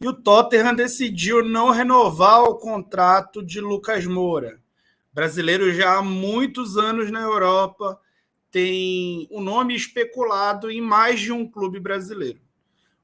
E o Tottenham decidiu não renovar o contrato de Lucas Moura. Brasileiro já há muitos anos na Europa, tem o nome especulado em mais de um clube brasileiro.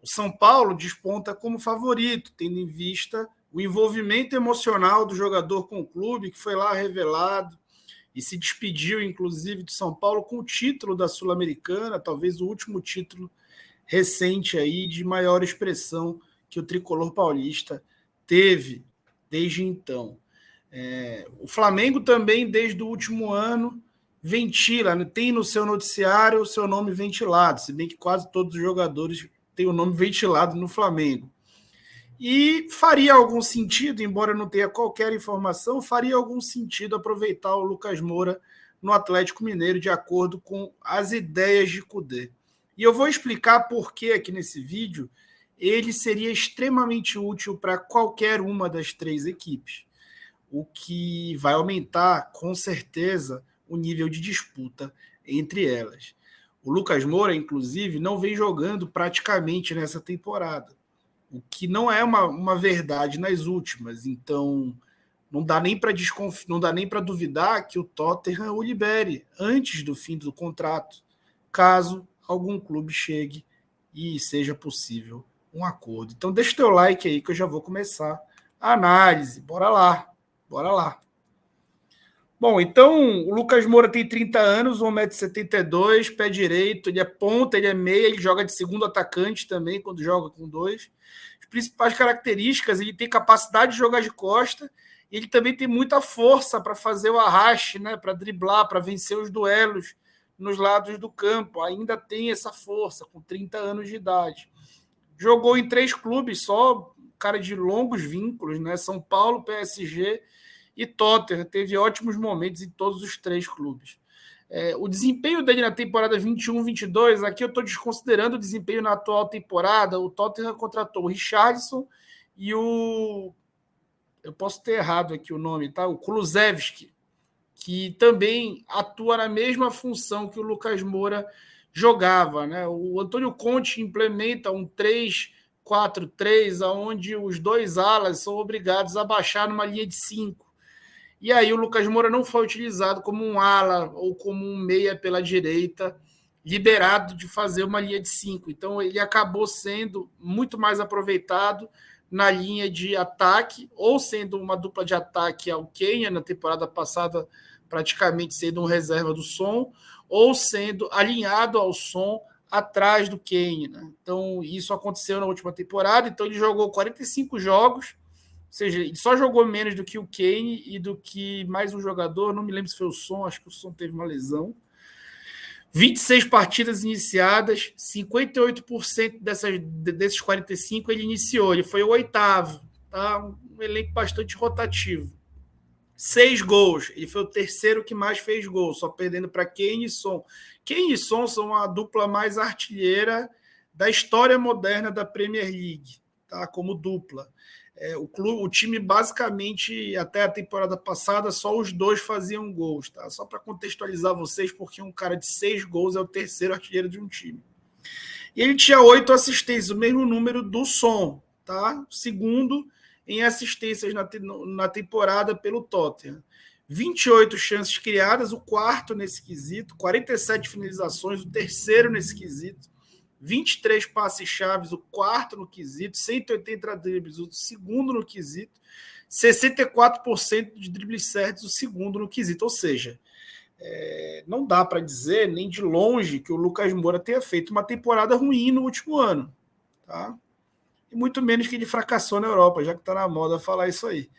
O São Paulo desponta como favorito, tendo em vista o envolvimento emocional do jogador com o clube, que foi lá revelado e se despediu, inclusive, de São Paulo com o título da Sul-Americana, talvez o último título recente aí de maior expressão que o tricolor paulista teve desde então. O Flamengo também, desde o último ano, ventila, né? Tem no seu noticiário o seu nome ventilado, se bem que quase todos os jogadores têm o nome ventilado no Flamengo. E faria algum sentido, embora não tenha qualquer informação, faria algum sentido aproveitar o Lucas Moura no Atlético Mineiro, de acordo com as ideias de Kudê. E eu vou explicar por que aqui nesse vídeo ele seria extremamente útil para qualquer uma das três equipes, o que vai aumentar, com certeza, o nível de disputa entre elas. O Lucas Moura, inclusive, não vem jogando praticamente nessa temporada, o que não é uma verdade nas últimas. Então, não dá nem para duvidar que o Tottenham o libere antes do fim do contrato, caso algum clube chegue e seja possível um acordo. Então, deixa o teu like aí que eu já vou começar a análise. Bora lá. Bom, então o Lucas Moura tem 30 anos, 1,72 m, pé direito, ele é ponta, ele é meia, ele joga de segundo atacante também, quando joga com dois. As principais características, ele tem capacidade de jogar de costa, e ele também tem muita força para fazer o arraste, né, para driblar, para vencer os duelos nos lados do campo. Ainda tem essa força, com 30 anos de idade. Jogou em 3 clubes só, cara de longos vínculos, né? São Paulo, PSG e Tottenham. Teve ótimos momentos em todos os 3 clubes. O desempenho dele na temporada 21-22, aqui eu estou desconsiderando o desempenho na atual temporada. O Tottenham contratou o Richarlison e o... Eu posso ter errado aqui o nome, tá? O Kulusevski, que também atua na mesma função que o Lucas Moura jogava, né? O Antônio Conte implementa um 3-4-3, onde os 2 alas são obrigados a baixar numa linha de 5. E aí o Lucas Moura não foi utilizado como um ala ou como um meia pela direita, liberado de fazer uma linha de 5. Então ele acabou sendo muito mais aproveitado na linha de ataque, ou sendo uma dupla de ataque ao Kenya, na temporada passada praticamente sendo um reserva do Son, ou sendo alinhado ao Son atrás do Kane, né? Então, isso aconteceu na última temporada. Então, ele jogou 45 jogos, ou seja, ele só jogou menos do que o Kane e do que mais um jogador, não me lembro se foi o Son, acho que o Son teve uma lesão. 26 partidas iniciadas, 58% desses 45 ele iniciou, ele foi o 8º, tá? Um elenco bastante rotativo. 6 gols. Ele foi o terceiro que mais fez gols, só perdendo para Kane e Son. Kane e Son são a dupla mais artilheira da história moderna da Premier League, tá? Como dupla. O time, basicamente, até a temporada passada, só os 2 faziam gols. Tá? Só para contextualizar vocês, porque um cara de 6 gols é o terceiro artilheiro de um time. E ele tinha 8 assistências, o mesmo número do Son. Tá? Segundo em assistências na temporada pelo Tottenham. 28 chances criadas, o 4º nesse quesito, 47 finalizações, o 3º nesse quesito, 23 passes chaves, o 4º no quesito, 180 dribles, o 2º no quesito, 64% de dribles certos, o 2º no quesito. Ou seja, não dá para dizer nem de longe que o Lucas Moura tenha feito uma temporada ruim no último ano, tá? E muito menos que ele fracassou na Europa, já que está na moda falar isso aí.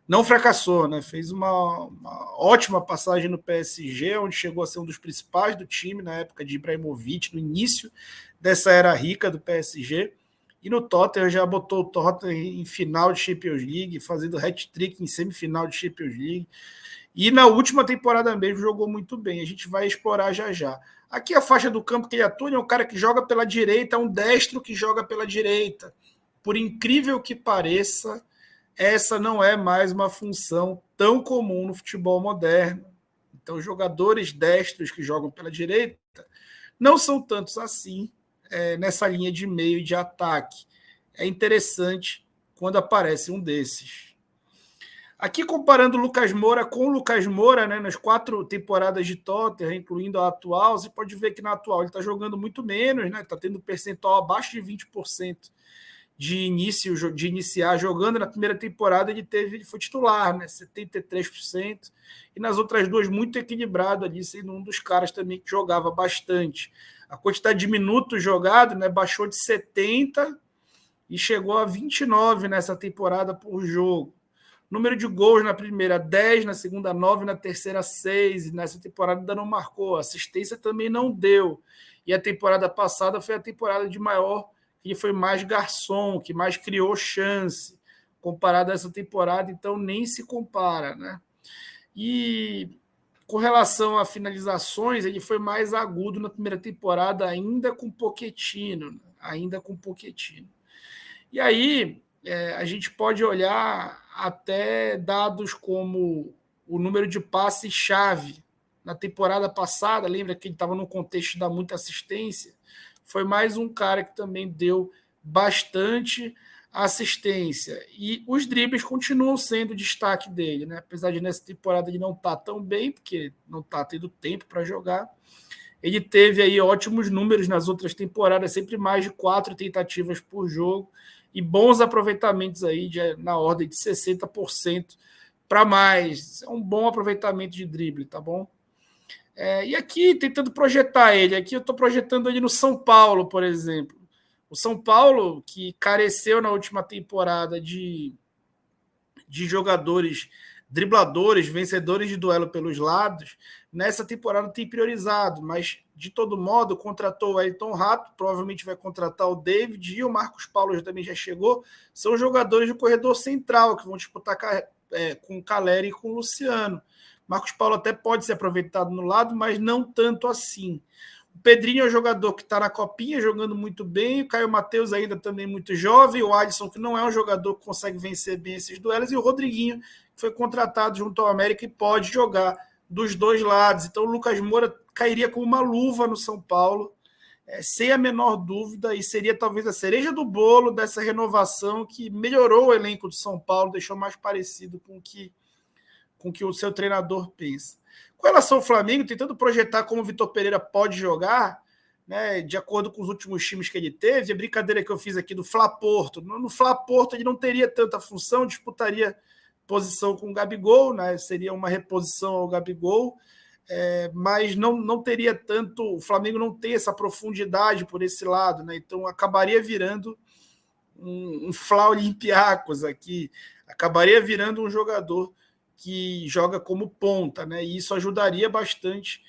Não fracassou, né? Fez uma ótima passagem no PSG, onde chegou a ser um dos principais do time na época de Ibrahimovic, no início dessa era rica do PSG. E no Tottenham já botou o Tottenham em final de Champions League, fazendo hat-trick em semifinal de Champions League. E na última temporada mesmo jogou muito bem. A gente vai explorar já já. Aqui a faixa do campo que ele atua é um cara que joga pela direita, um destro que joga pela direita. Por incrível que pareça, essa não é mais uma função tão comum no futebol moderno. Então, jogadores destros que jogam pela direita não são tantos assim nessa linha de meio e de ataque. É interessante quando aparece um desses. Aqui comparando o Lucas Moura com o Lucas Moura, né, nas 4 temporadas de Tottenham, incluindo a atual, você pode ver que na atual ele está jogando muito menos, né, está tendo percentual abaixo de 20% de iniciar jogando. Na primeira temporada ele foi titular, né, 73%, e nas outras duas muito equilibrado ali, sendo um dos caras também que jogava bastante. A quantidade de minutos jogados, né, baixou de 70 e chegou a 29 nessa temporada por jogo. Número de gols na primeira, 10, na segunda, 9, na terceira, 6, e nessa temporada ainda não marcou. Assistência também não deu. E a temporada passada foi a temporada de maior, que foi mais garçom, que mais criou chance, comparado a essa temporada, então nem se compara, né? E com relação a finalizações, ele foi mais agudo na primeira temporada, ainda com Pochettino, né? Ainda com Pochettino. E aí a gente pode olhar até dados como o número de passes-chave. Na temporada passada, lembra que ele estava no contexto de dar muita assistência? Foi mais um cara que também deu bastante assistência. E os dribles continuam sendo o destaque dele, né? Apesar de nessa temporada ele não estar tão bem, porque não está tendo tempo para jogar. Ele teve aí ótimos números nas outras temporadas, sempre mais de 4 tentativas por jogo, e bons aproveitamentos aí na ordem de 60% para mais. É um bom aproveitamento de drible, tá bom? E aqui, tentando projetar ele, aqui eu estou projetando ele no São Paulo, por exemplo. O São Paulo, que careceu na última temporada de jogadores dribladores, vencedores de duelo pelos lados, nessa temporada tem priorizado, mas de todo modo contratou o Elton Rato, provavelmente vai contratar o David, e o Marcos Paulo também já chegou, são jogadores do corredor central que vão disputar com o Caleri e com o Luciano. Marcos Paulo até pode ser aproveitado no lado, mas não tanto assim. O Pedrinho é um jogador que está na copinha, jogando muito bem. O Caio Matheus ainda também muito jovem. O Alisson, que não é um jogador que consegue vencer bem esses duelos. E o Rodriguinho, que foi contratado junto ao América e pode jogar dos dois lados. Então o Lucas Moura cairia como uma luva no São Paulo, sem a menor dúvida, e seria talvez a cereja do bolo dessa renovação que melhorou o elenco do São Paulo, deixou mais parecido com o que o seu treinador pensa. Com relação ao Flamengo, tentando projetar como o Vitor Pereira pode jogar, né, de acordo com os últimos times que ele teve, a brincadeira que eu fiz aqui do Fla-Porto. No Fla-Porto ele não teria tanta função, disputaria posição com o Gabigol, né, seria uma reposição ao Gabigol, mas não teria tanto, o Flamengo não tem essa profundidade por esse lado, né, então acabaria virando um Fla Olympiacos aqui, acabaria virando um jogador que joga como ponta, né? E isso ajudaria bastante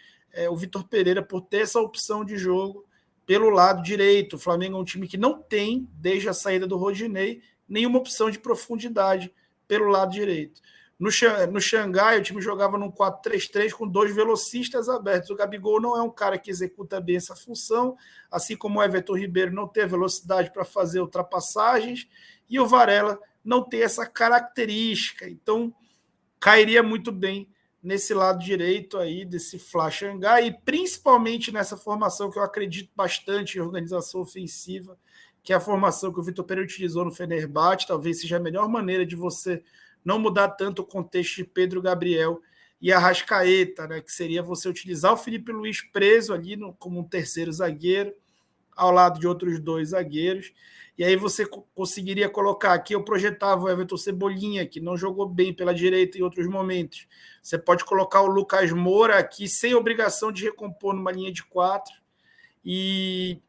o Vitor Pereira por ter essa opção de jogo pelo lado direito. O Flamengo é um time que não tem, desde a saída do Rodinei, nenhuma opção de profundidade pelo lado direito. No Xangai, o time jogava num 4-3-3 com 2 velocistas abertos. O Gabigol não é um cara que executa bem essa função, assim como o Everton Ribeiro não tem a velocidade para fazer ultrapassagens, e o Varela não tem essa característica. Então, cairia muito bem nesse lado direito aí desse Fla Xangai, e principalmente nessa formação que eu acredito bastante em organização ofensiva, que é a formação que o Vitor Pereira utilizou no Fenerbahçe. Talvez seja a melhor maneira de você não mudar tanto o contexto de Pedro Gabriel e Arrascaeta, né? Que seria você utilizar o Felipe Luiz preso ali como um terceiro zagueiro, ao lado de outros 2 zagueiros, e aí você conseguiria colocar aqui, eu projetava o Everton Cebolinha, que não jogou bem pela direita em outros momentos. Você pode colocar o Lucas Moura aqui, sem obrigação de recompor numa linha de 4, e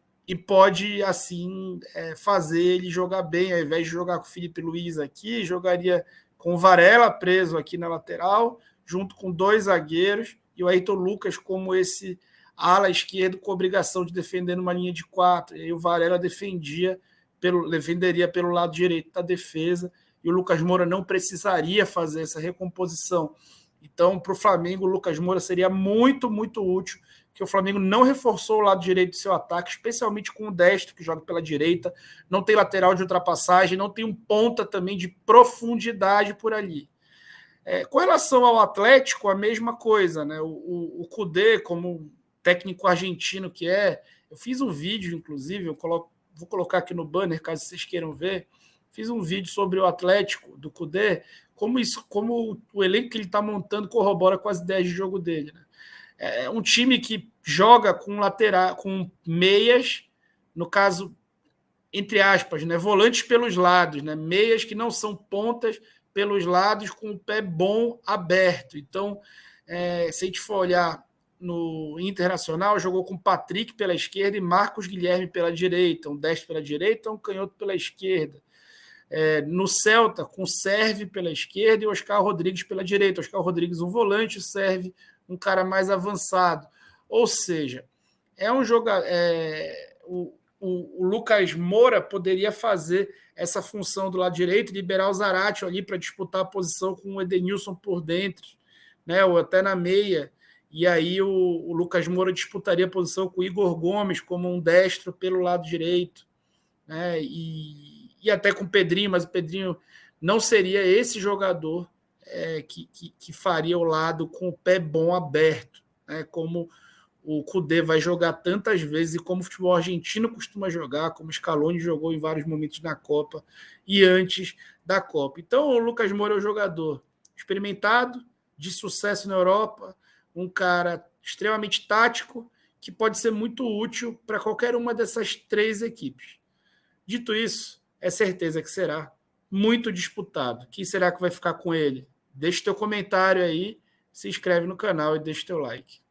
pode, assim, fazer ele jogar bem, ao invés de jogar com o Felipe Luiz aqui, jogaria com o Varela preso aqui na lateral, junto com 2 zagueiros, e o Ayrton Lucas como esse ala esquerdo com obrigação de defender numa linha de 4, e aí o Varela defenderia pelo lado direito da defesa, e o Lucas Moura não precisaria fazer essa recomposição. Então, para o Flamengo, o Lucas Moura seria muito, muito útil, que o Flamengo não reforçou o lado direito do seu ataque, especialmente com o Destro, que joga pela direita, não tem lateral de ultrapassagem, não tem um ponta também de profundidade por ali. Com relação ao Atlético, a mesma coisa, né? O Kudê, como técnico argentino que eu fiz um vídeo, inclusive, vou colocar aqui no banner, caso vocês queiram ver, fiz um vídeo sobre o Atlético do Kudê, como o elenco que ele está montando corrobora com as ideias de jogo dele. Né? É um time que joga com lateral, com meias, no caso, entre aspas, né, volantes pelos lados, né, meias que não são pontas pelos lados, com o pé bom aberto. Então, se a gente for olhar no Internacional, jogou com Patrick pela esquerda e Marcos Guilherme pela direita, um destro pela direita, um canhoto pela esquerda. No Celta, com Serve pela esquerda e Oscar Rodrigues pela direita. Oscar Rodrigues um volante, Serve um cara mais avançado. Ou seja, é um jogador... O Lucas Moura poderia fazer essa função do lado direito, liberar o Zarate ali para disputar a posição com o Edenilson por dentro, né, ou até na meia. E aí o Lucas Moura disputaria a posição com o Igor Gomes como um destro pelo lado direito, né, e até com o Pedrinho, mas o Pedrinho não seria esse jogador que faria o lado com o pé bom aberto, né, como o Kudê vai jogar tantas vezes e como o futebol argentino costuma jogar, como o Scaloni jogou em vários momentos na Copa e antes da Copa. Então, o Lucas Moura é um jogador experimentado, de sucesso na Europa, um cara extremamente tático, que pode ser muito útil para qualquer uma dessas três equipes. Dito isso, é certeza que será muito disputado. Quem será que vai ficar com ele? Deixa teu comentário aí, se inscreve no canal e deixa teu like.